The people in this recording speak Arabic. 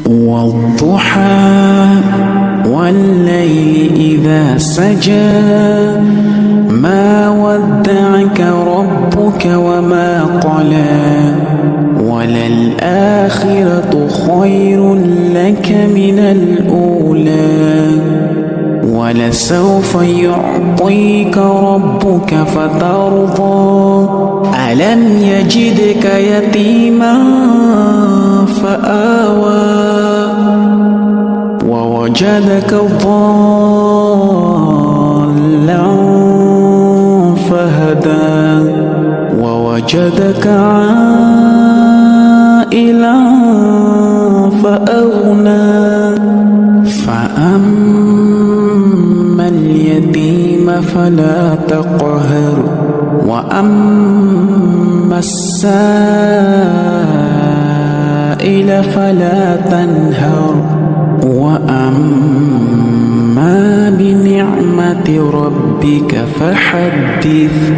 والضحى والليل إذا سجى ما ودعك ربك وما قلى وللآخرة خير لك من الأولى ولسوف يعطيك ربك فترضى ألم يجدك يتيما فآوى ووجدك ضالا فهدى ووجدك عائلا فأغنى فأما اليتيم فلا تقهر وأما السائل فلا تنهر وأما بنعمة ربك فحدث.